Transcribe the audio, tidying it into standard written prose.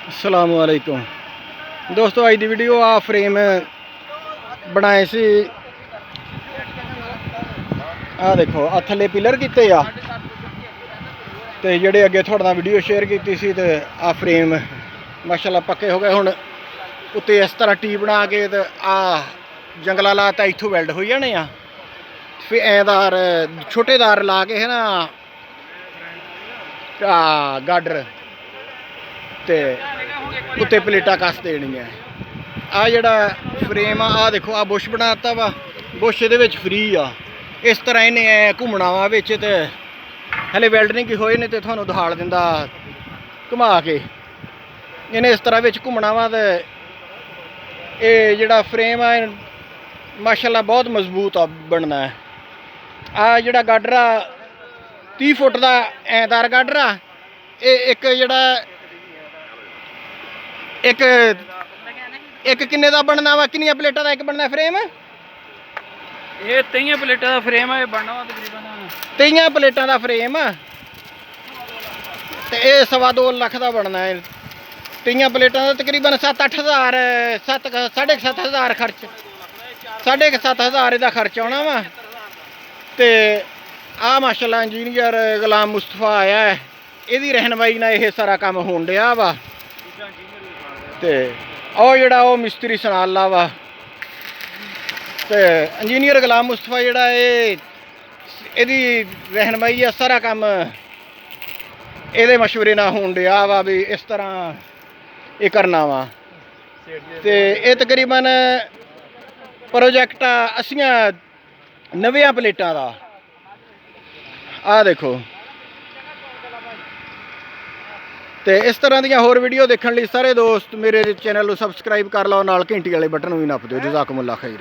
अस्सलाम वालेकुम दोस्तों, अज की वीडियो आ फ्रेम बनाए सी। आ देखो आ थले पिलर किते आ ते जेडे अगे थोड़े नाल वीडियो शेयर की सी ते आ फ्रेम माशाल्लाह पक्के हो गए। हुण उत्ते इस तरह टी बना के ते आ जंगला लाता, इत्थों वैल्ड हो जाने आ। फिर ऐदार छोटे दार ला के है ना गाडर ते उत्ते प्लेटा कस देनियां। आ जेड़ा फ्रेम आ देखो आ बुश बनाता वा, बुश इहदे विच फ्री आ। इस तरह इन्हें घूमना वा बिच ते हले वैल्ड नहीं होए ने ते तुहानूं दिखा दिंदा घुमा के। इन्हें इस तरह विच घूमना वा ते ये जेड़ा फ्रेम है माशाल्लाह बहुत मजबूत आ बनना है। आ जेड़ा गाडर आ 30 फुट का ऐदार गाडर आ। एक जेड़ा एक एक किन्ने दा बनना वा, किन्नियां प्लेटां दा एक बनना फ्रेम? ये 23 प्लेटां दा फ्रेम है बनना वा तकरीबन 23 प्लेटां दा फ्रेम ते ये 2.25 लाख दा बनना है। 23 प्लेटां दा तकरीबन 7-8 हज़ार 7.5 हज़ार खर्च, 7.5 हज़ार इहदा खर्च आना वा। ते आ माशाल्लाह इंजीनियर गुलाम मुस्तफा आया है, इहदी रहनमाई नाल यह सारा काम होण दिया वा। ते ओ जेड़ा ओ मिस्त्री सनाला वा ते इंजीनियर गुलाम मुस्तफा जेड़ा इहदी रहनमाई है, सारा काम इहदे मशवरे नाल होण दिया वा भी इस तरह ये करना वा। ते ये तकरीबन प्रोजेक्ट 80-90 प्लेटां दा। आ देखो तो इस तरह दी होर वीडियो देखने लिए सारे दोस्त मेरे चैनल को सबसक्राइब कर लो, नाल घंटी वाले बटन भी नप दो। जज़ाकुमुल्लाह खैर।